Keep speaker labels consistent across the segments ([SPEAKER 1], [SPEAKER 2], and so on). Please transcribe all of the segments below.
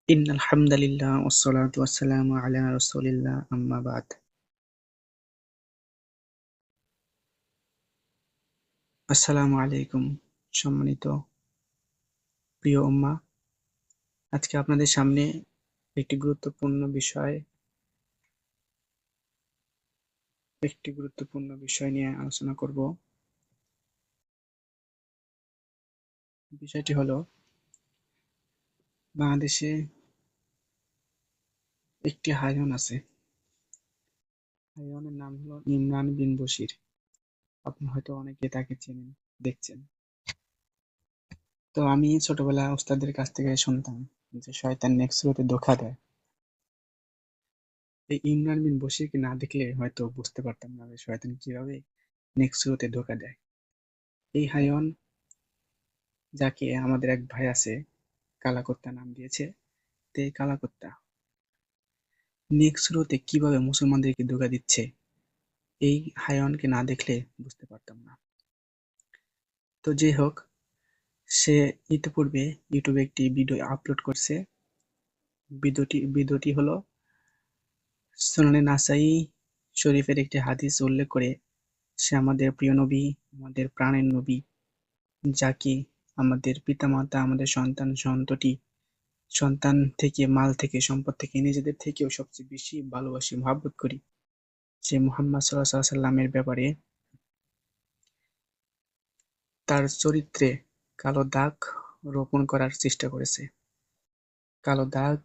[SPEAKER 1] ইন্নাল হামদালিল্লাহ ওয়াসসালাতু ওয়াসসালামু আলা রাসূলিল্লাহ আম্মা বাদ। আসসালামু আলাইকুম সম্মানিত প্রিয় উম্মাহ, আজকে আপনাদের সামনে একটি গুরুত্বপূর্ণ বিষয় নিয়ে আলোচনা করব। বিষয়টি হলো, বাংলাদেশে একটি হাইওয়ান আছে। হাইওয়ানের নাম হলো ইমরান বিন বশির। আপনি হয়তো অনেকে তাকে চেনেন, দেখছেন। তো আমি ছোটবেলায় ওস্তাদের কাছ থেকে শুনতাম যে শয়তান নেক্সট সুরতে ধোঁকা দেয়। এই ইমরান বিন বশিরকে না দেখলে হয়তো বুঝতে পারতাম না যে শয়তান কিভাবে নেক্সট সুরতে ধোঁকা দেয়। এই হাইওয়ান, যাকে আমাদের এক ভাই আছে কালাকুত্তা নাম দিয়েছে, তো এই কালাকুত্তা নেক্সট সুরতে কিভাবে মুসলমানদেরকে ধোঁকা দিচ্ছে, এই হাইওয়ানকে না দেখলে বুঝতে পারতাম না। তো যাই হোক, সে ইতিপূর্বে ইউটিউবে একটি ভিডিও আপলোড করছে। ভিডিওটি হলো সুনানে নাসাই শরীফের একটি হাদিস উল্লেখ করে সে আমাদের প্রিয় নবী, আমাদের প্রাণের নবী, যাকে আমাদের পিতামাতা, আমাদের সন্ততি, সন্তান থেকে, মাল থেকে, সম্পদ থেকে, নিজেদের থেকেও সবচেয়ে বেশি ভালোবাসি, মহব্বত করি, সে মুহাম্মদ সাল্লাল্লাহু আলাইহি ওয়াসাল্লামের ব্যাপারে তার চরিত্রে কালো দাগ রোপণ করার চেষ্টা করেছে, কালো দাগ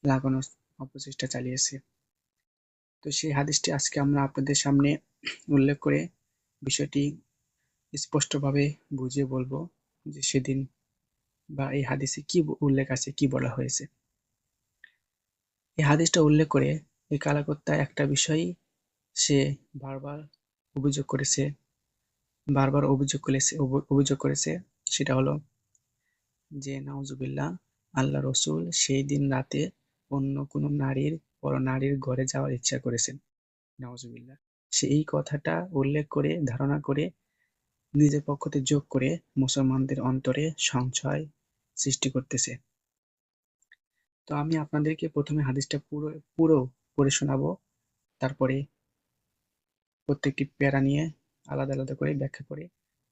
[SPEAKER 1] লাগানোর অপচেষ্টা চালিয়েছে। তো সেই হাদিসটি আজকে আমরা আপনাদের সামনে উল্লেখ করে বিষয়টি স্পষ্টভাবে বুঝিয়ে বলবো যে সেদিন বা এই হাদিসে কি উল্লেখ আছে, কি বলা হয়েছে। এই হাদিসটা উল্লেখ করে এই কালাকুত্তা একটা বিষয় সে বারবার অভিযোগ করেছে, অভিযোগ করেছে, সেটা হলো যে নাউজুবিল্লাহ, আল্লাহ রসুল সেই দিন রাতে অন্য কোনো নারীর ঘরে যাওয়ার ইচ্ছা করেছেন। নাউজুবিল্লাহ, সে এই কথাটা উল্লেখ করে, ধারণা করে, নিজের পক্ষ থেকে যোগ করে মুসলমানদের অন্তরে সংশয় সৃষ্টি করতেছে। তো আমি আপনাদেরকে প্রথমে হাদিসটা পুরো পড়ে শোনাবো, তারপরে প্রত্যেকটি প্যারা নিয়ে আলাদা আলাদা করে ব্যাখ্যা করে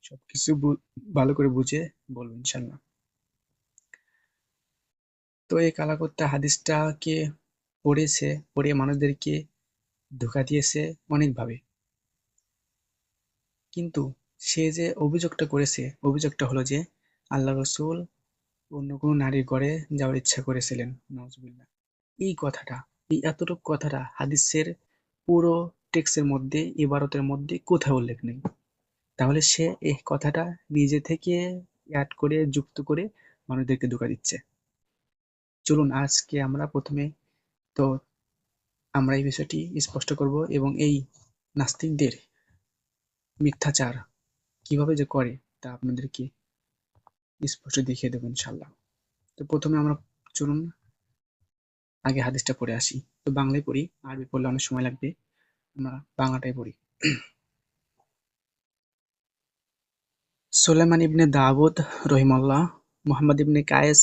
[SPEAKER 1] সবকিছু ভালো করে বুঝে বলবো ইনশাল্লাহ। তো এই কালাকুত্তা হাদিসটাকে পড়ে মানুষদেরকে ধোঁকা দিয়েছে অনেকভাবে। কিন্তু সে যে অভিযোগটা করেছে, অভিযোগটা হলো যে আল্লাহ রসুল অন্য কোনো নারীর ঘরে যাওয়ার ইচ্ছা করেছিলেন। নাউজুবিল্লাহ, এই কথাটা, এই এতটুকু কথাটা হাদিসের পুরো টেক্সটের মধ্যে, ইবারতের মধ্যে কোথাও উল্লেখ নেই। তাহলে সে এই কথাটা নিজে থেকে অ্যাড করে, যুক্ত করে মানুষদেরকে ধোঁকা দিচ্ছে। চলুন আজকে আমরা এই বিষয়টি স্পষ্ট করব এবং এই নাস্তিকদের মিথ্যাচার কিভাবে যে করে তা আপনাদেরকে স্পষ্ট দেখিয়ে দেবো ইনশাল্লাহ। তো প্রথমে আমরা চলুন আগে হাদিসটা পড়ে আসি। তো বাংলায় পড়ি, আরবি পড়লে অনেক সময় লাগবে, আমরা বাংলাটাই পড়ি। সুলাইমান ইবনে দাউদ রহিমাহুল্লাহ মুহাম্মদ ইবনে কায়েস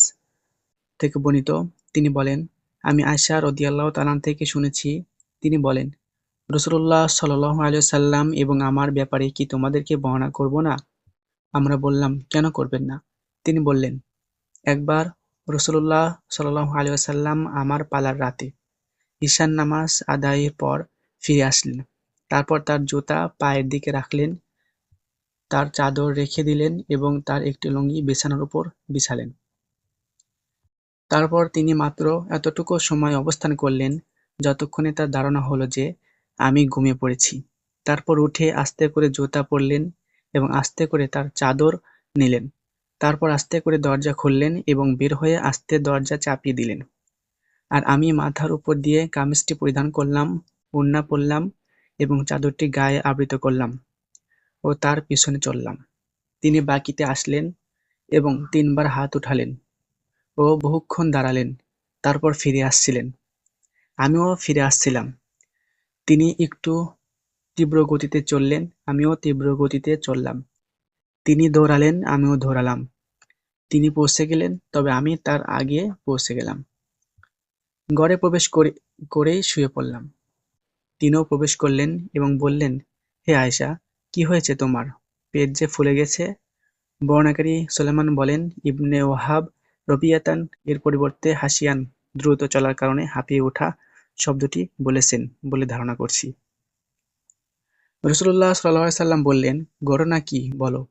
[SPEAKER 1] থেকে বর্ণিত, তিনি বলেন, আমি আয়শা রাদিয়াল্লাহু তাআলা থেকে শুনেছি, তিনি বলেন, রাসূলুল্লাহ সাল্লাল্লাহু আলাইহি ওয়াসাল্লাম এবং আমার ব্যাপারে কি তোমাদেরকে বর্ণনা করব না? আমরা বললাম, কেন করবেন না? তিনি বললেন, একবার রাসূলুল্লাহ সাল্লাল্লাহু আলাইহি ওয়াসাল্লাম আমার পালার রাতে ঈশার নামাজ আদায়ের পর ফিরে আসলেন। তারপর তার জুতা পায়ের দিকে রাখলেন, তার চাদর রেখে দিলেন এবং তার একটি লুঙ্গি বিছানার উপর বিছালেন। তারপর তিনি মাত্র এতটুকু সময় অবস্থান করলেন যতক্ষণে তার ধারণা হলো যে আমি ঘুমিয়ে পড়েছি। তারপর উঠে আস্তে করে জুতা পরলেন এবং আস্তে করে তার চাদর নিলেন। তারপর আস্তে করে দরজা খুললেন এবং বের হয়ে আস্তে দরজা চাপিয়ে দিলেন। আর আমি মাথার উপর দিয়ে কামিজটি পরিধান করলাম, ওড়না পরলাম এবং চাদরটি গায়ে আবৃত করলাম ও তার পিছনে চললাম। তিনি বাকিতে আসলেন এবং ৩ বার হাত উঠালেন ও বহুক্ষণ দাঁড়ালেন, তারপর ফিরে আসছিলেন। আমিও ফিরে আসছিলাম। তিনি একটু তীব্র গতিতে চললেন, আমিও তীব্র গতিতে চললাম। তিনি দৌড়ালেন, আমিও দৌড়ালাম। তিনি পৌঁছে গেলেন, তবে আমি তার আগে পৌঁছে গেলাম। ঘরে প্রবেশ করেই শুয়ে পড়লাম। তিনিও প্রবেশ করলেন এবং বললেন, হে আয়েশা, কি হয়েছে তোমার? পেট যে ফুলে গেছে? বর্ণনাকারী সুলাইমান বলেন, ইবনে ওহাব রবিয়াতান এর পরিবর্তে হাসিয়ান দ্রুত চলার কারণে হাঁপিয়ে ওঠা শব্দটি বলেছেন বলে ধারণা করছি। রাসূলুল্লাহ সাল্লাল্লাহু আলাইহি সাল্লাম বললেন, ঘটনা কি বলো,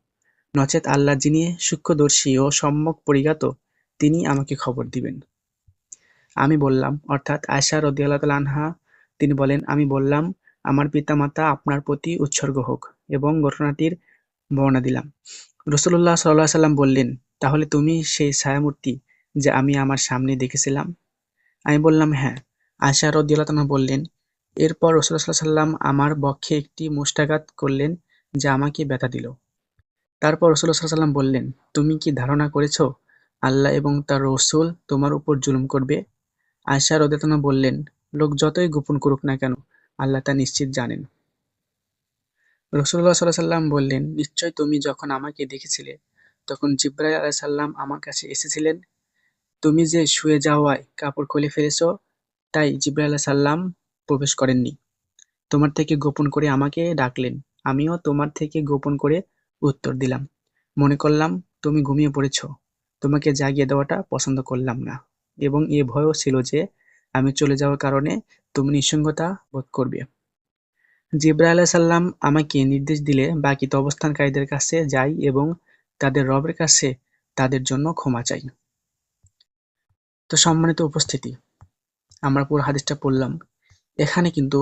[SPEAKER 1] নচেৎ আল্লাহ যিনি সূক্ষ্মদর্শী ও সম্যক পরিজ্ঞাত তিনি আমাকে খবর দিবেন। আমি বললাম, অর্থাৎ আয়েশা রাদিয়াল্লাহু তাআলা আনহা তিনি বলেন, আমি বললাম, আমার পিতামাতা আপনার প্রতি উৎসর্গ হোক এবং ঘটনাটির বর্ণনা দিলাম। রাসূলুল্লাহ সাল্লাল্লাহু আলাইহি সাল্লাম বললেন, তাহলে তুমি সেই ছায়ামূর্তি যে আমি আমার সামনে দেখেছিলাম? আমি বললাম, হ্যাঁ। আয়েশা রাদিয়াল্লাহু তাআলা বললেন, এরপর রাসূলুল্লাহ সাল্লাল্লাহু আলাইহি সাল্লাম আমার বক্ষে একটি মুষ্টাঘাত করলেন যা আমাকে ব্যথা দিল। তারপর রাসূলুল্লাহ সাল্লাল্লাহু আলাইহি ওয়াসাল্লাম বললেন, তুমি কি ধারণা করেছ আল্লাহ এবং তার রাসূল তোমার উপর জুলুম করবে? আয়েশা রাদিয়াল্লাহু আনহা বললেন, লোক যতই গোপন করুক না কেন, আল্লাহ তা নিশ্চিত জানেন। রাসূলুল্লাহ সাল্লাল্লাহু আলাইহি ওয়াসাল্লাম বললেন, নিশ্চয় তুমি যখন আমাকে দেখেছিলে তখন জিবরাইল আলাইহিস সালাম আমার কাছে এসেছিলেন। তুমি যে শুয়ে যাওয়ায় কাপড় খুলে ফেলেছ, তাই জিবরাইল আলাইহিস সালাম প্রবেশ করেননি। তোমার থেকে গোপন করে আমাকে ডাকলেন। আমিও তোমার থেকে গোপন করে উত্তর দিলাম। মনে করলাম তুমি ঘুমিয়ে পড়েছ। তোমাকে জাগিয়ে দেওয়াটা পছন্দ করলাম না এবং এ ভয়ও ছিল যে আমি চলে যাওয়ার কারণে তুমি নিঃসঙ্গতা বোধ করবে। জিবরাইল আলাইহিস সালাম আমাকে নির্দেশ দিলে বাকিতে অবস্থানকারীদের কাছে যাই এবং তাদের রবের কাছে তাদের জন্য ক্ষমা চাই। তো সম্মানিত উপস্থিতি, আমরা পুরো হাদিসটা পড়লাম। এখানে কিন্তু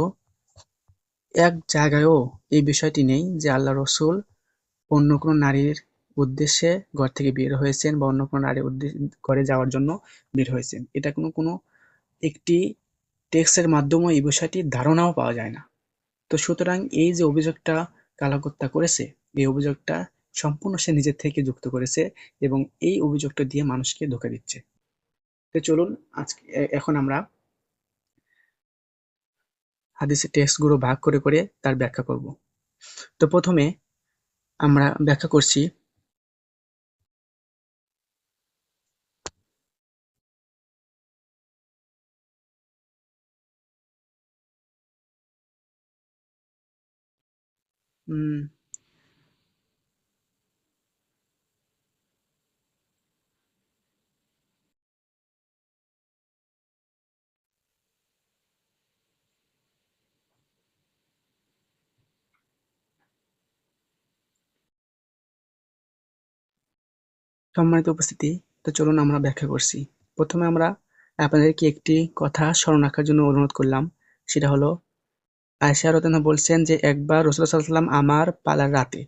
[SPEAKER 1] এক জায়গায়ও এই বিষয়টি নেই যে আল্লাহ রসুল অন্য কোনো নারীর উদ্দেশ্যে ঘর থেকে বের হয়েছেন বা অন্য কোনো নারীর ঘরে যাওয়ার জন্য বের হয়েছেন। এটা কোনো একটি টেক্সটের মাধ্যমেও এই বিষয়টির ধারণাও পাওয়া যায় না। তো সুতরাং এই যে অভিযোগটা কালাকর্তা করেছে, এই অভিযোগটা সম্পূর্ণ সে নিজের থেকে যুক্ত করেছে এবং এই অভিযোগটা দিয়ে মানুষকে ধোঁকা দিচ্ছে। তো চলুন আজকে এখন আমরা হাদিসের টেক্সটগুলো ভাগ করে করে তার ব্যাখ্যা করব। তো প্রথমে আমরা ব্যাখ্যা করছি উম সম্মানিত উপস্থিতি, তো চলুন আমরা ব্যাখ্যা করছি। প্রথমে আমরা আপনাদেরকে একটি কথা স্মরণ রাখার জন্য অনুরোধ করলাম। সেটা হলো, আয়েশা রাদিয়াল্লাহু আনহা বলছেন যে একবার রাসূলুল্লাহ সাল্লাল্লাহু আলাইহি ওয়াসাল্লাম আমার পালার রাতে।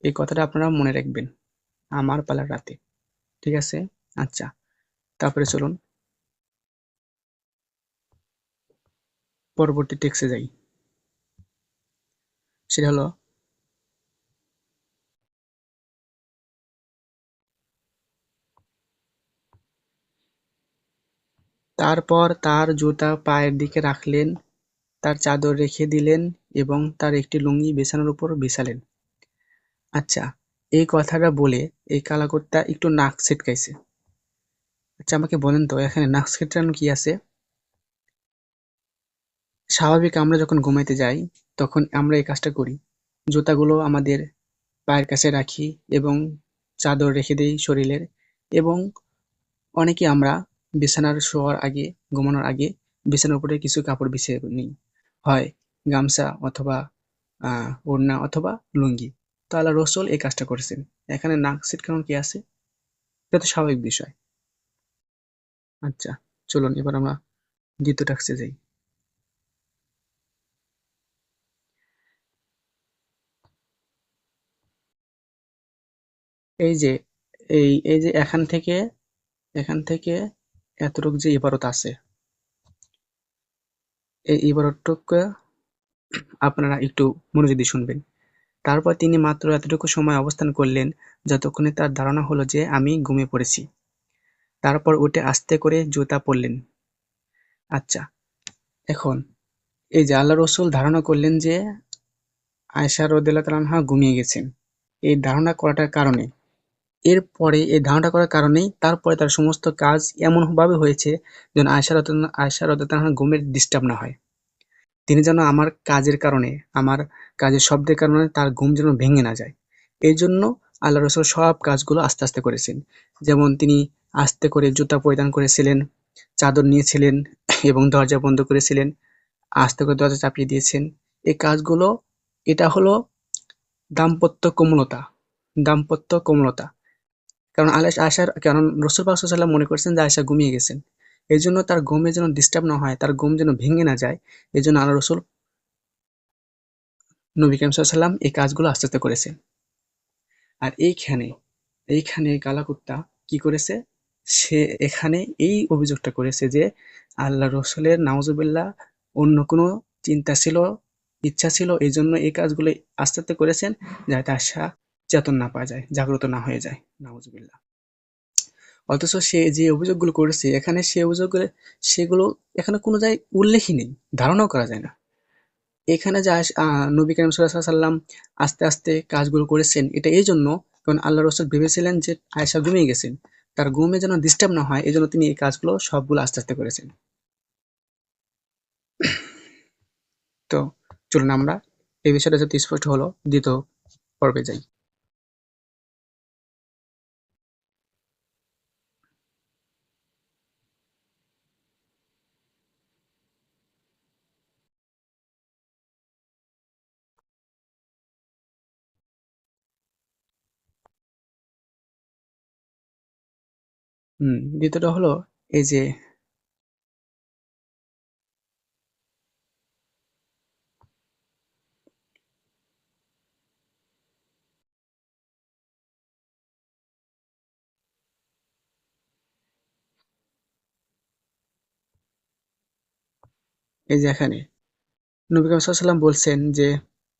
[SPEAKER 1] এই কথাটা আপনারা মনে রাখবেন। আমার পালার রাতে। ঠিক আছে? আচ্ছা। তারপরে চলুন পরবর্তী টেক্সটে যাই। সেটা হলো, তারপর তার জুতা পায়ের দিকে রাখলেন, তার চাদর রেখে দিলেন এবং তার একটি লুঙ্গি বিছানার উপর বিছালেন। আচ্ছা, এই কথাটা বলে এই কালাকুত্তা একটু নাক ছিটকাইছে। আচ্ছা, আমাকে বলেন তো এখানে নাক ছিটকানো কি আছে? স্বাভাবিক আমরা যখন ঘুমাইতে যাই তখন আমরা এই কাজটা করি। জুতাগুলো আমাদের পায়ের কাছে রাখি এবং চাদর রেখে দেই শরীরের এবং অনেকে আমরা বিছানার শোয়ার আগে, ঘুমানোর আগে বিছানার উপরে কিছু কাপড় বিছিয়ে নিই। হয় গামছা অথবা ওড়না অথবা লুঙ্গি। তো আল্লাহ রসুল এই কাজটা করেছেন। এখানে নাক ছিটকানোর কি আছে? এটা তো স্বাভাবিক বিষয়। আচ্ছা, চলুন এবার আমরা দ্বিতীয় টাস্কে যাই। এই যে এই যে এখান থেকে এতটুক যে ইবারত আছে, এই ইবারতটুকু আপনারা একটু মনোযোগ দিয়ে শুনবেন। তারপর তিনি মাত্র এতটুকু সময় অবস্থান করলেন যতক্ষণে তার ধারণা হলো যে আমি ঘুমিয়ে পড়েছি। তারপর উঠে আস্তে করে জুতা পরলেন। আচ্ছা, এখন এই যে আল্লাহ রসুল ধারণা করলেন যে আয়েশা রাদিয়াল্লাহু তাআলা আনহা ঘুমিয়ে গেছেন। এই ধারণা করাটার কারণে এরপরে এই ধারণাটা করার কারণেই তারপরে তার সমস্ত কাজ এমনভাবে হয়েছে যেন আয়েশা রাদিয়াল্লাহু আনহা ঘুমের ডিস্টার্ব না হয়। তিনি যেন আমার কাজের কারণে, আমার কাজের শব্দের কারণে তার ঘুম যেন ভেঙে না যায়। এজন্য আল্লাহ রাসূল সব কাজগুলো আস্তে, আস্তে করেছেন। যেমন তিনি আস্তে করে জুতা পরিধান করেছিলেন, চাদর নিয়েছিলেন এবং দরজা বন্ধ করেছিলেন, আস্তে করে দরজা চাপিয়ে দিয়েছেন। এই কাজগুলো এটা হলো দাম্পত্য কোমলতা, দাম্পত্য কোমলতা। কারণ রাসূল পাক সাল্লাল্লাহু আলাইহি ওয়াসাল্লাম মনে করছেন যে আয়েশা ঘুমিয়ে গেছেন। এজন্য তার ঘুমে যেন ডিস্টার্ব না হয়, তার ঘুম যেন ভেঙে না যায়, এজন্য আল্লাহ রাসূল নবী করিম সাল্লাল্লাহু আলাইহি ওয়াসাল্লাম এই কাজগুলো আস্তে, আস্তে করেছেন। আর এইখানে কালাকুত্তা কি করেছে? সে এখানে এই অভিযোগটা করেছে যে আল্লাহ রসুলের নাউজুবিল্লাহ অন্য কোনো চিন্তা ছিল, ইচ্ছা ছিল, এইজন্য এই কাজগুলো আস্তে, আস্তে করেছেন যাতে আয়েশা চেতন না পাওয়া যায়, জাগ্রত না হয়ে যায়। নাউজুবিল্লাহ। অথচ সে যে অভিযোগগুলো করেছে এখানে সে অভিযোগগুলো সেগুলো এখানে কোনো জায়গায় উল্লেখই নেই, ধারণাও করা যায় না। এখানে যে নবী করিম সাল্লাল্লাহু আলাইহি ওয়াসাল্লাম আস্তে, আস্তে কাজগুলো করেছেন এটা এইজন্য কারণ আল্লাহ রাসূল ভেবেছিলেন যে আয়েশা ঘুমিয়ে গেছেন। তার ঘুমে যেন ডিস্টার্ব না হয় এজন্য তিনি এই কাজগুলো সবগুলো আস্তে, আস্তে করেছেন। তো চলুন আমরা এই বিষয়টা যাতে স্পষ্ট হলো ২য় পর্বে যাই। হুম, ২য়টা হলো এই যে এখানে নবী করিম সাল্লাল্লাহু আলাইহি ওয়াসাল্লাম বলছেন যে,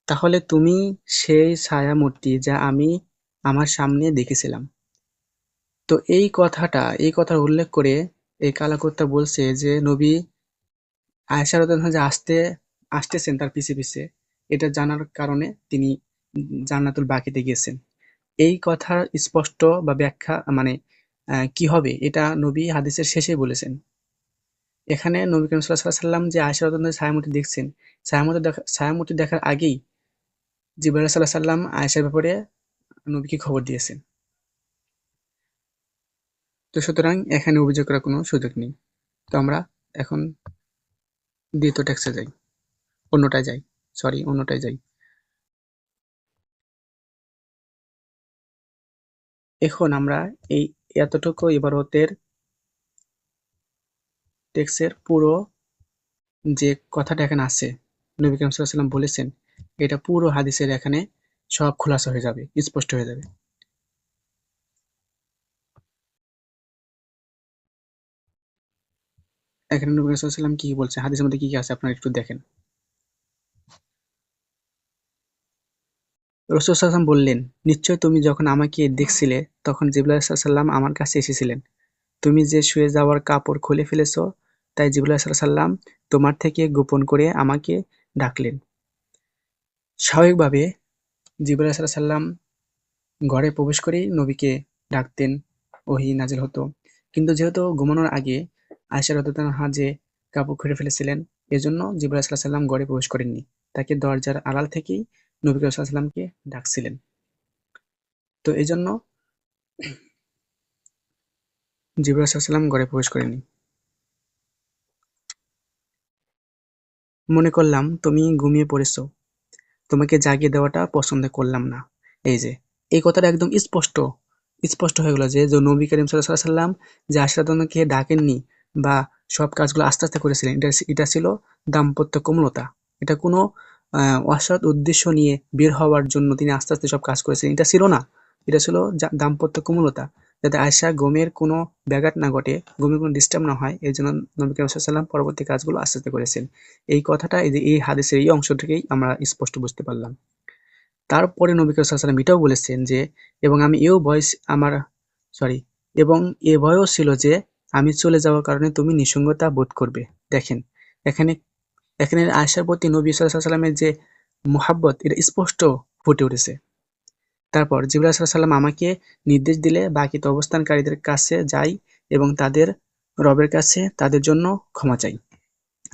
[SPEAKER 1] "তাহলে তুমি সেই ছায়ামূর্তি যা আমি আমার সামনে দেখেছিলাম।" তো এই কথার উল্লেখ করে এই কালাকুত্তা বলছে যে নবী আয়েশা রাদিয়াল্লাহু আনহা যে আসতেছেন তার পিছে, পিছে এটা জানার কারণে তিনি জান্নাতুল বাকিতে গিয়েছেন। এই কথার স্পষ্ট বা ব্যাখ্যা মানে কি হবে এটা নবী হাদিসের শেষে বলেছেন। এখানে নবী করিম সাল্লাল্লাহু আলাইহি ওয়াসাল্লাম যে আয়েশা রাদিয়াল্লাহু আনহা ছায়ামূর্তি দেখছেন, ছায়ামূর্তি দেখার আগেই জিবরাইল সাল্লাল্লাহু আলাইহি ওয়াসাল্লাম আয়েশার ব্যাপারে নবীকে খবর দিয়েছেন। তো সুতরাং এখানে অভিযোগ করার কোনো সুযোগ নেই। তো আমরা এখন ২য় টেক্সটে যাই। অন্যটায় যাই। অন্যটায় যাই। এখন আমরা এই এতটুকু ইবারতের টেক্সটের পুরো যে কথাটা এখানে আছে, নবী করিম সাল্লাল্লাহু আলাইহি ওয়াসাল্লাম বলেছেন, এটা পুরো হাদিসের এখানে সব খোলাসা হয়ে যাবে, স্পষ্ট হয়ে যাবে। এখানে নবী করিম সাল্লাল্লাহু আলাইহি ওয়াসাল্লাম কি বলছেন, হাদিসের মধ্যে কি, কি আছে আপনারা একটু দেখেন। রাসূল সাল্লাল্লাহু আলাইহি ওয়াসাল্লাম বললেন, "নিশ্চয় তুমি যখন আমাকে দেখছিলে তখন জিবরাইল সাল্লাল্লাহু আলাইহি ওয়াসাল্লাম আমার কাছে এসেছিলেন। তুমি যে শুয়ে যাওয়ার কাপড় খুলে ফেলেছ, তাই জিবরাইল সাল্লাল্লাহু আলাইহি ওয়াসাল্লাম তোমার থেকে গোপন করে আমাকে ডাকলেন।" স্বাভাবিকভাবে জিবরাইল সাল্লাল্লাহু আলাইহি ওয়াসাল্লাম ঘরে প্রবেশ করেই নবীকে ডাকতেন, ওহী নাযিল হতো। কিন্তু যেহেতু ঘুমানোর আগে আয়েশা রাদিয়াল্লাহু আনহা যে কাপড় খুলে ফেলেছিলেন, এজন্য জিবরাইল সাল্লাল্লাহু আলাইহি ওয়াসাল্লাম ঘরে প্রবেশ করেননি। তাকে দরজার আড়াল থেকেই নবী করিম সাল্লাল্লাহু আলাইহি ওয়াসাল্লামকে ডাকছিলেন। তো এজন্য জিবরাইল সাল্লাল্লাহু আলাইহি ওয়াসাল্লাম ঘরে প্রবেশ করেননি। মনে করলাম তুমি ঘুমিয়ে পড়েছ। তোমাকে জাগিয়ে দেওয়াটা পছন্দ করলাম না। এই যে, এই কথাটা একদম স্পষ্ট হয়ে গেল যে, নবী করিম সাল্লাল্লাহু আলাইহি ওয়াসাল্লাম যে আয়েশা রাদিয়াল্লাহু আনহাকে ডাকেননি বা সব কাজগুলো আস্তে, আস্তে করেছিলেন। এটা ছিল দাম্পত্য কোমলতা। এটা কোনো অসৎ উদ্দেশ্য নিয়ে বের হওয়ার জন্য তিনি আস্তে, আস্তে সব কাজ করেছিলেন। এটা ছিল না। এটা ছিল দাম্পত্য কোমলতা। যাতে আয়েশার ঘুমের কোনো ব্যাঘাত না ঘটে, ঘুমের কোনো ডিস্টার্ব না হয়, এজন্য নবী করিম সাল্লাল্লাহু আলাইহি ওয়াসাল্লাম পরবর্তী কাজগুলো আস্তে, আস্তে করেছেন। এই কথাটা এই হাদিসের এই অংশ থেকেই আমরা স্পষ্ট বুঝতে পারলাম। তারপরে নবী করিম সাল্লাল্লাহু আলাইহি ওয়াসাল্লাম এটাও বলেছেন যে, এবং আমি এও ভয় আমার সরি এবং এ ভয়ও ছিল যে আমি চলে যাওয়ার কারণে তুমি নিঃসঙ্গতা বোধ করবে। দেখেন, এখানে এখানে আয়েশার প্রতি নবী সাল্লাল্লাহু আলাইহি ওয়াসাল্লামের যে মহাব্বত এটা স্পষ্ট ফুটে উঠেছে। তারপর জিবরাইল আলাইহিস সালাম আমাকে নির্দেশ দিলে বাকি অবস্থানকারীদের কাছে যাই এবং তাদের রবের কাছে তাদের জন্য ক্ষমা চাই।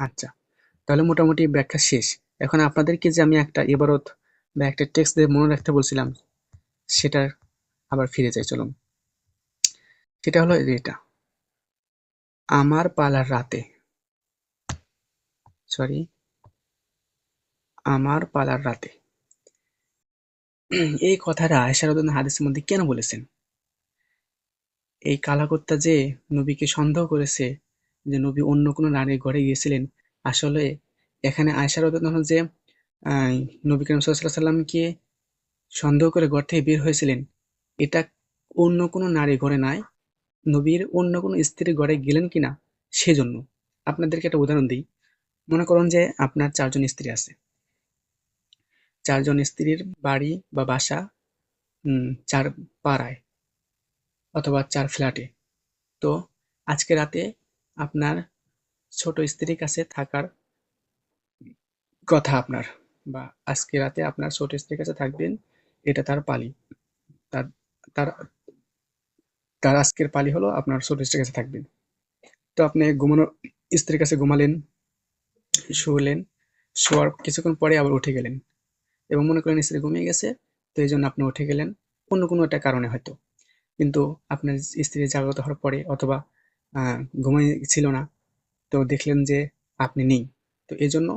[SPEAKER 1] আচ্ছা, তাহলে মোটামুটি ব্যাখ্যা শেষ। এখন আপনাদেরকে যে আমি একটা ইবারত বা একটা টেক্সট দিয়ে মনে রাখতে বলছিলাম, সেটার আবার ফিরে যাই চলুন। সেটা হলো এটা, আমার পালার রাতে, সরি, আমার পালার রাতে। এই কথাটা আয়েশা রাদিয়াল্লাহু আনহা হাদিসের মধ্যে কেন বলেছেন? এই কালাকুত্তা যে নবীকে সন্দেহ করেছে যে নবী অন্য কোনো নারীর ঘরে গিয়েছিলেন, আসলে এখানে আয়েশা রাদিয়াল্লাহু আনহা যে নবী করিম সাল্লাল্লাহু আলাইহি ওয়াসাল্লামকে সন্দেহ করে ঘর থেকে বের হয়েছিলেন, এটা অন্য কোনো নারীর ঘরে নয়, নবীর অন্য কোনো স্ত্রীর ঘরে গেলেন কিনা সেজন্য। আপনাদেরকে একটা উদাহরণ দিই। মনে করুন যে আপনার ৪ জন স্ত্রী আছে। ৪ জন স্ত্রীর বাড়ি বা বাসা ৪ পাড়ায় অথবা ৪ ফ্ল্যাটে। তো আজকে রাতে আপনার ছোট স্ত্রীর কাছে থাকার কথা আপনার, বা আজকে রাতে আপনার ছোট স্ত্রীর কাছে থাকবেন, এটা তার পালি। তার তার তার আজকের পালি হলো আপনার ছোট স্ত্রীর কাছে থাকবেন। তো আপনি ঘুমানোর স্ত্রীর কাছে ঘুমালেন, শুলেন, শোয়ার কিছুক্ষণ পরে আবার উঠে গেলেন এবং মনে করেন স্ত্রী ঘুমিয়ে গেছে, তো এই জন্য আপনি উঠে গেলেন অন্য কোনো একটা কারণে হয়তো। কিন্তু আপনার স্ত্রী জাগ্রত হওয়ার পরে অথবা ঘুমিয়েছিল না, তো দেখলেন যে আপনি নেই, তো এই জন্য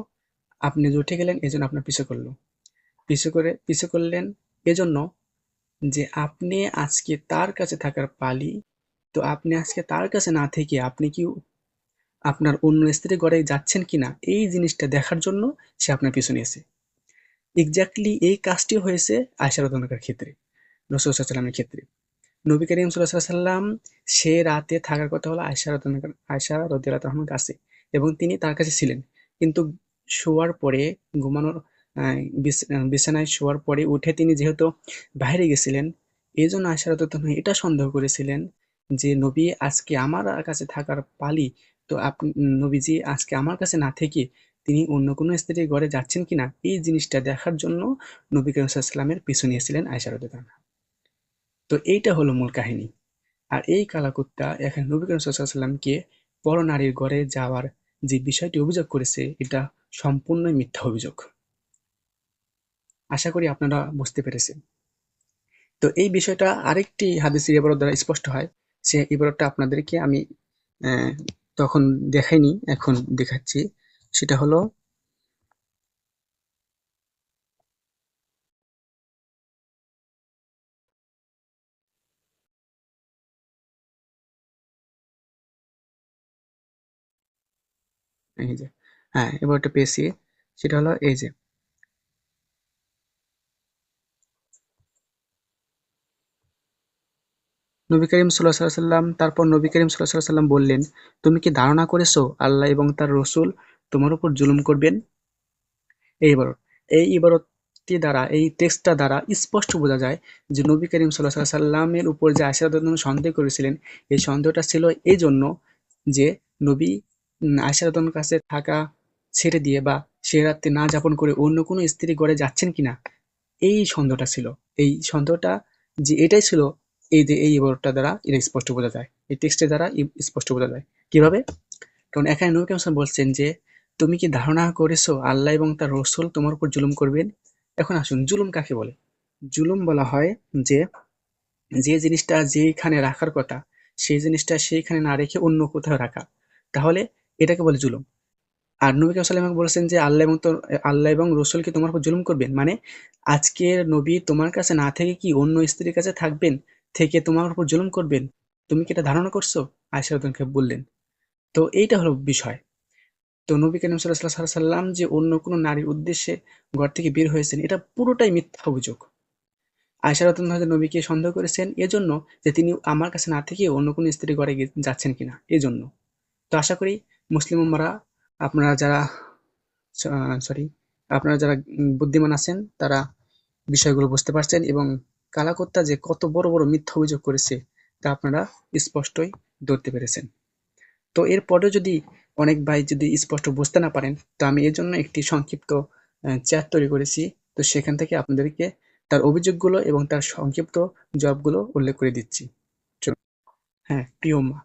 [SPEAKER 1] আপনি যে উঠে গেলেন এই জন্য আপনার পিছু করলো, পিছু করলেন এজন্য যে আপনি আজকে তার কাছে থাকার পালি। তো আপনি আজকে তার কাছে না থেকে আপনি কি আপনার অন্য স্ত্রীর ঘরে যাচ্ছেন কিনা এই জিনিসটা দেখার জন্য সে আপনার পিছু নিয়েছে। এক্স্যাক্টলি এই কাজটি হয়েছে আয়েশা রাদিয়াল্লাহু আনহার ক্ষেত্রে, রাসূল সাল্লাল্লাহু আলাইহি ওয়াসাল্লামের ক্ষেত্রে। নবী করিম সাল্লাল্লাহু আলাইহি ওয়াসাল্লাম সে রাতে থাকার কথা হলো আয়েশা রাদিয়াল্লাহু আনহার কাছে এবং তিনি তার কাছে ছিলেন। কিন্তু শোয়ার পরে ঘুমানোর বিছানায় শোয়ার পরে উঠে তিনি যেহেতু বাইরে গেছিলেন, এজন্য আয়েশা রাদিয়াল্লাহু আনহা এটা সন্দেহ করেছিলেন যে নবী আজকে আমার কাছে থাকার পালি, তো নবীজি আজকে আমার কাছে না থেকে তিনি অন্য কোনো স্ত্রীর ঘরে যাচ্ছেন কিনা এই জিনিসটা দেখার জন্য নবী করিম সাল্লাল্লাহু আলাইহি ওয়াসাল্লামের পিছু নিয়েছিলেন আয়েশা রাদিয়াল্লাহু আনহা। তো এইটা হলো মূল কাহিনী। আর এই কালাকুত্তা এখানে নবী করিম সাল্লাল্লাহু আলাইহি ওয়াসাল্লামকে পরনারীর ঘরে যাওয়ার যে বিষয়টি অভিযোগ করেছে, এটা সম্পূর্ণই মিথ্যা অভিযোগ। আশা করি আপনারা বুঝতে পেরেছেন। তো এই বিষয়টা আরেকটি হাদিসের ইবারত দ্বারা স্পষ্ট হয়। সে ইবারতটা আপনাদেরকে আমি আহ, তখন দেখাইনি, এখন দেখাচ্ছি। সেটা হলো এই যে, হ্যাঁ, ইবারতটা পেয়েছি। সেটা হলো এই যে, নবী করিম সাল্লাল্লাহু আলাইহি ওয়াসাল্লাম, তারপর নবী করিম সাল্লাল্লাহু আলাইহি ওয়াসাল্লাম বললেন, তুমি কি ধারণা করেছো আল্লাহ এবং তার রসূল তোমার উপর জুলুম করবেন? এই ইবারত, এই ইবারতটি দ্বারা, এই টেক্সটটা দ্বারা স্পষ্ট বোঝা যায় যে নবী করিম সাল্লাল্লাহু আলাইহি সাল্লামের উপর যে আয়েশা রাদিয়াল্লাহু আনহা সন্দেহ করেছিলেন, এই সন্দেহটা ছিল এই জন্য যে নবী আয়েশা রাদিয়াল্লাহু আনহার কাছে থাকা ছেড়ে দিয়ে বা সে রাত্রি না যাপন করে অন্য কোনো স্ত্রীর ঘরে যাচ্ছেন কিনা এই সন্দেহটা ছিল। এই সন্দেহটা যে এটাই ছিল, এই যে এই ইবারতটা দ্বারা এটা স্পষ্ট বোঝা যায়, এই টেক্সটের দ্বারা স্পষ্ট বোঝা যায়। কিভাবে? কারণ এখানে নবী করিম সাল্লাল্লাহু আলাইহি ওয়াসাল্লাম বলছেন যে তুমি কি ধারণা করেছো আল্লাহ এবং তার রসূল তোমার উপর জুলুম করবেন? এখন আসুন, জুলুম কাকে বলে? জুলুম বলা হয় যে, যে জিনিসটা যেইখানে রাখার কথা সেই জিনিসটা সেইখানে না রেখে অন্য কোথাও রাখা, তাহলে এটাকে বলে জুলুম। আর নবী করিম সাল্লাল্লাহু আলাইহি ওয়াসাল্লাম বলেছেন যে আল্লাহ এবং রসূল কি তোমার উপর জুলুম করবেন, মানে আজকের নবী তোমার কাছে না থেকে কি অন্য স্ত্রীর কাছে থাকবেন, থেকে তোমার উপর জুলুম করবেন? তুমি কি এটা ধারণা করছো? আয়েশা রাদিয়াল্লাহু আনহা বললেন। তো এইটা হলো বিষয়। তো নবী করিম সাল্লাল্লাহু আলাইহি সাল্লাম যে অন্য কোনো নারীর উদ্দেশ্যে ঘর থেকে বের হয়েছেন, এটা পুরোটাই মিথ্যা অভিযোগ। আয়েশা রাদিয়াল্লাহু আনহা নবীকে সন্দেহ করেছেন এজন্য যে তিনি আমার কাছে না থেকে অন্য কোনো স্ত্রীর ঘরে যাচ্ছেন কিনা এজন্য। তো আশা করি মুসলিম উম্মারা, আপনারা যারা সরি আপনারা যারা বুদ্ধিমান আছেন তারা বিষয়গুলো বুঝতে পারছেন এবং কালাকুত্তা যে কত বড় বড় মিথ্যা অভিযোগ করেছে তা আপনারা স্পষ্টই ধরতে পেরেছেন। তো এরপরেও যদি অনেক ভাই যদি স্পষ্ট বুঝতে না পারেন, তো আমি এর জন্য একটি সংক্ষিপ্ত চ্যাট তৈরি করেছি। তো সেখান থেকে আপনাদেরকে তার অভিযোগগুলো এবং তার সংক্ষিপ্ত জবাবগুলো উল্লেখ করে দিচ্ছি। চলুন। হ্যাঁ, প্রিয় মা।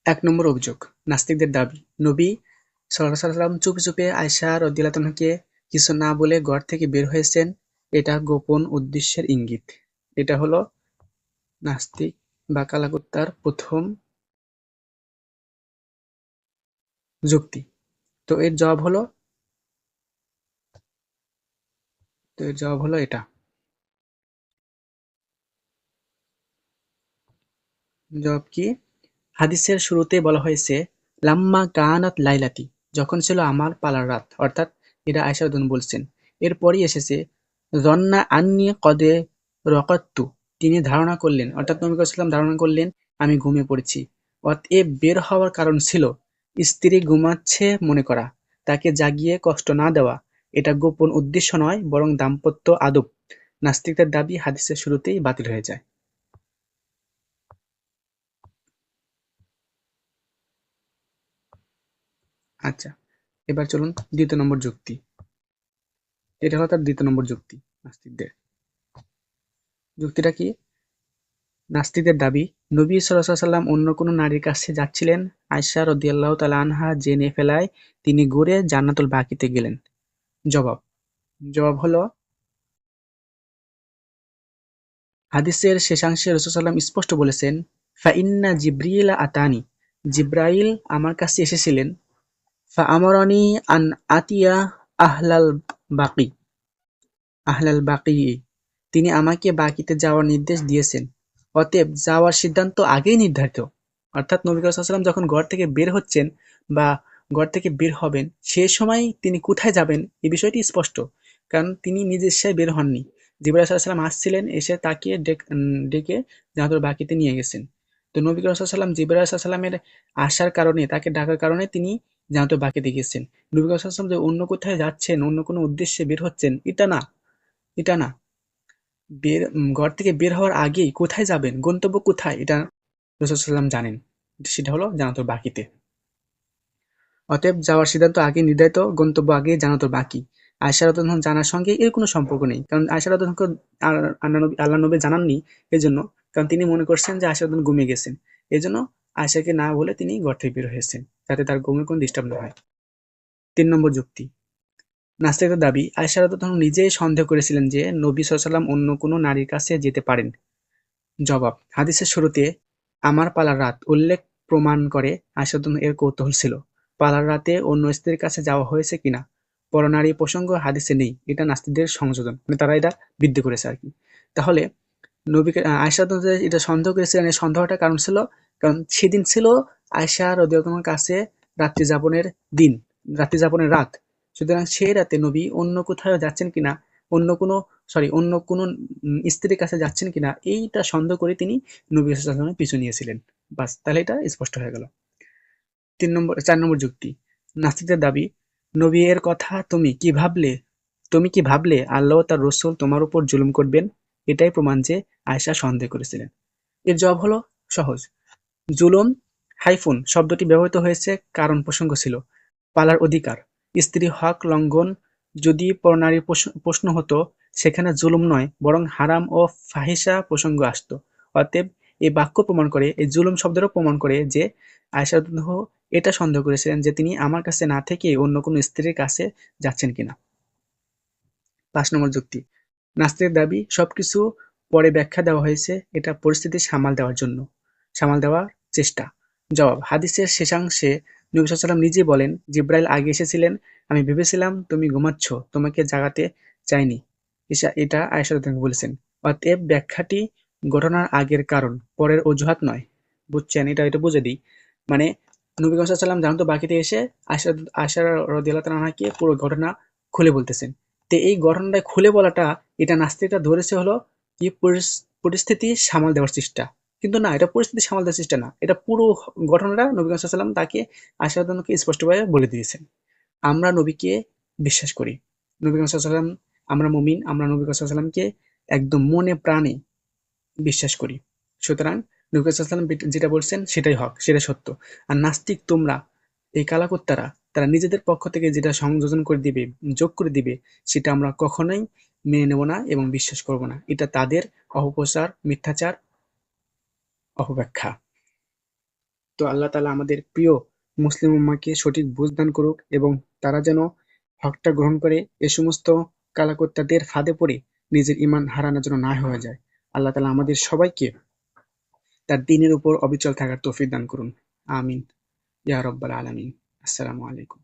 [SPEAKER 1] ১ নম্বর অভিযোগ, নাস্তিকদের দাবি, নবী সাল্লাল্লাহু আলাইহি ওয়াসাল্লাম চুপি চুপি আয়েশা রাদিয়াল্লাহু আনহাকে কিছু না বলে ঘর থেকে বের হয়েছেন। এটা গোপন উদ্দেশ্যের ইঙ্গিত। এটা হলো নাস্তিক বা কালাকুত্তার ১ম যুক্তি। তো এর জবাব হলো এটা। জবাব কি? হাদিসের শুরুতেই বলা হয়েছে, লাম্মা কানাত লাইলাতি, যখন ছিল আমার পালার রাত, অর্থাৎ এটা আয়েশা রাদিয়াল্লাহু আনহা বলছেন। এরপরই এসেছে যন্না আন্নী কদে রকাত্তু, তিনি ধারণা করলেন, অর্থাৎ নবী সাল্লাল্লাহু আলাইহি ওয়াসাল্লাম ধারণা করলেন আমি ঘুমিয়ে পড়েছি। অতএব বের হওয়ার কারণ ছিল স্ত্রী ঘুমাচ্ছে মনে করা, তাকে জাগিয়ে কষ্ট না দেওয়া। এটা গোপন উদ্দেশ্য নয়, বরং দাম্পত্য আদব। নাস্তিকদের দাবি হাদিসের শুরুতেই বাতিল হয়ে যায়। আচ্ছা, এবার চলুন ২য় নম্বর যুক্তি। এটা হলো তার ২য় নম্বর যুক্তি নাস্তিকদের। যুক্তিটা কি? নাস্তিকদের দাবি, নবী সাল্লাল্লাহু আলাইহি ওয়াসাল্লাম অন্য কোনো নারীর কাছে যাচ্ছিলেন, আয়েশা রাদিয়াল্লাহু তাআলা আনহা জেনে ফেলায় তিনি ঘুরে জান্নাতুল বাকিতে গেলেন। জবাব হলো, হাদিসের শেষাংশে রাসূল সাল্লাল্লাহু আলাইহি ওয়াসাল্লাম স্পষ্ট বলেছেন, ফাইন্না জিবরিলা আতানি, জিবরাইল আমার কাছে এসেছিলেন, ফাআমারানি আন আতিয়া আহলাল বাকি, তিনি আমাকে বাকিতে যাওয়ার নির্দেশ দিয়েছেন। অতএব যাওয়ার সিদ্ধান্ত আগেই নির্ধারিত। অর্থাৎ নবী করিম সাল্লাল্লাহু আলাইহি ওয়াসাল্লাম যখন ঘর থেকে বের হচ্ছেন বা ঘর থেকে বের হবেন, সে সময় তিনি কোথায় যাবেন এই বিষয়টি স্পষ্ট। কারণ তিনি নিজে ইচ্ছায় বের হননি। জিবরাইল আলাইহিস সালাম আসছিলেন, এসে তাকে ডেকে জান্নাতুল বাকিতে নিয়ে গেছেন। তো নবী করিম সাল্লাল্লাহু আলাইহি ওয়াসাল্লাম জিবরাইল আলাইহিস সালামের আসার কারণে, তাকে ডাকার কারণে তিনি জান্নাতুল বাকিতে গেছেন। নবী করিম সাল্লাল্লাহু আলাইহি ওয়াসাল্লাম যে অন্য কোথায় যাচ্ছেন, অন্য কোনো উদ্দেশ্যে বের হচ্ছেন, এটা না। এটা না। ঘর থেকে বের হওয়ার আগেই কোথায় যাবেন, গন্তব্য কোথায়, এটা রাসূল সাল্লাল্লাহু আলাইহি ওয়াসাল্লাম জানেন। সেটা হলো জান্নাতুল বাকিতে। অতএব যাওয়ার সিদ্ধান্ত আগেই নির্ধারিত, গন্তব্য আগেই জান্নাতুল বাকি। আয়েশা রাদিয়াল্লাহু আনহা জানার সঙ্গে এর কোনো সম্পর্ক নেই। কারণ আয়েশা রাদিয়াল্লাহু আনহাকে আল্লাহর নবী জানাননি এজন্য। কারণ তিনি মনে করছেন যে আয়েশা রাদিয়াল্লাহু আনহা ঘুমিয়ে গেছেন। এজন্য আয়েশাকে না বলে তিনি ঘর থেকে বের হয়েছেন, যাতে তার ঘুমের কোনো ডিস্টার্ব না হয়। ৩ নম্বর যুক্তি। নাস্তিকদের দাবি, আয়েশা রাদিয়াল্লাহু আনহা নিজেই সন্দেহ করেছিলেন যে নবী সাল্লাল্লাহু আলাইহি ওয়াসাল্লাম অন্য কোনো নারীর কাছে যেতে পারেন। জবাব, হাদিসের শুরুতে আমার পালার রাত উল্লেখ প্রমাণ করে আয়েশা রাদিয়াল্লাহু আনহা এর কৌতূহল ছিল। পালার রাতে অন্য স্ত্রীর কাছে যাওয়া হয়েছে কিনা, পরনারী প্রসঙ্গ হাদিসে নেই। এটা নাস্তিকদের সংযোজন। মানে তারা এটা বৃদ্ধি করেছে আরকি। তাহলে নবীকে আয়েশা রাদিয়াল্লাহু আনহা এটা সন্দেহ করেছিলেন, এই সন্দেহটার কারণ ছিল, কারণ সেদিন ছিল আয়েশা রাদিয়াল্লাহু আনহার কাছে রাত্রি যাপনের দিন, রাত্রি যাপনের রাত। সুতরাং সেই রাতে নবী অন্য কোথাও যাচ্ছেন কিনা, অন্য কোনো স্ত্রীর কাছে যাচ্ছেন কিনা, এইটা সন্দেহ করে তিনি নবী সাল্লাল্লাহু আলাইহি ওয়াসাল্লামের পিছু নিয়েছিলেন। বাস, তাহলে এটা স্পষ্ট হয়ে গেল। ৪ নম্বর যুক্তি। নাস্তিকদের দাবি, নবী এর কথা তুমি কি ভাবলে আল্লাহ ও তার রাসূল তোমার উপর জুলুম করবেন? এটাই প্রমাণ যে আয়েশা সন্দেহ করেছিলেন। এর জবাব হলো সহজ। জুলুম শব্দটি ব্যবহৃত হয়েছে কারণ প্রসঙ্গ ছিল। পালার অধিকার, স্ত্রীর হক লঙ্ঘন যদি পরনারীর প্রশ্ন হতো, সেখানে জুলুম নয় বরং হারাম ও ফাহিশা প্রসঙ্গ আসতো। অতএব এই বাক্য প্রমাণ করে, এই জুলুম শব্দেরও প্রমাণ করে যে আয়েশা রাদিয়াল্লাহু আনহা এটা সন্দেহ করেছিলেন যে তিনি আমার কাছে না থেকে অন্য কোনো স্ত্রীর কাছে যাচ্ছেন কিনা। ৫ নম্বর যুক্তি। নাস্তিকদের দাবি, সবকিছু পরে ব্যাখ্যা দেওয়া হয়েছে, এটা পরিস্থিতি সামাল দেওয়ার চেষ্টা। জবাব, হাদিসের শেষাংশে নবী সাল্লাল্লাহু আলাইহি ওয়াসাল্লাম নিজেই বলেন, জিবরাইল আগে এসেছিলেন, আমি ভেবেছিলাম তুমি ঘুমাচ্ছ, তোমাকে জাগাতে চাইনি। এটা আয়েশা রাদিয়াল্লাহু আনহা বলেছেন। অতএব ব্যাখ্যাটি ঘটনার আগের কারণ, পরের অজুহাত নয়। বুঝছেন? এটা বুঝে দিই। মানে নবী সাল্লাল্লাহু আলাইহি ওয়াসাল্লাম জান্নাতুল বাকিতে এসে আয়েশা রাদিয়াল্লাহু তাআলা আনহাকে পুরো ঘটনা খুলে বলতেছেন। তো এই ঘটনাটা খুলে বলাটা, এটা নাস্তিকরা ধরেছে হলো কি পরিস্থিতি সামাল দেওয়ার চেষ্টা। কিন্তু না, এটা পরিস্থিতি সামাল দেওয়ার চেষ্টা না। এটা পুরো ঘটনাটা নবী সাল্লাল্লাহু আলাইহি ওয়াসাল্লাম তাকে আয়েশা রাদিয়াল্লাহু আনহাকে স্পষ্টভাবে বলে দিয়েছেন। আমরা নবীকে বিশ্বাস করি। নবী সাল্লাল্লাহু আলাইহি ওয়াসাল্লাম, আমরা মুমিন, আমরা নবী সাল্লাল্লাহু আলাইহি ওয়াসাল্লামকে একদম মনে প্রাণে বিশ্বাস করি। সুতরাং নবী সাল্লাল্লাহু আলাইহি ওয়াসাল্লাম যেটা বলছেন সেটাই হক, সেটাই সত্য। আর নাস্তিক তোমরা, এই কালাকুত্তারা, তারা নিজেদের পক্ষ থেকে যেটা সংযোজন করে দিবে, যোগ করে দিবে, সেটা আমরা কখনোই মেনে নেব না এবং বিশ্বাস করব না। এটা তাদের অপপ্রচার, মিথ্যাচার, অপব্যাখ্যা। তো আল্লাহ তাআলা আমাদের প্রিয় মুসলিম উম্মাহকে সঠিক বুঝ দান করুক এবং তারা যেন হকটা গ্রহণ করে এ সমস্ত কালাকুত্তাদের ফাঁদে পড়ে নিজের ঈমান হারানোর জন্য না হয়ে যায়। আল্লাহ তাআলা আমাদের সবাইকে তার দ্বীনের উপর অবিচল থাকার তৌফিক দান করুন। আমিন ইয়া রাব্বাল আলামিন। আসসালামু আলাইকুম।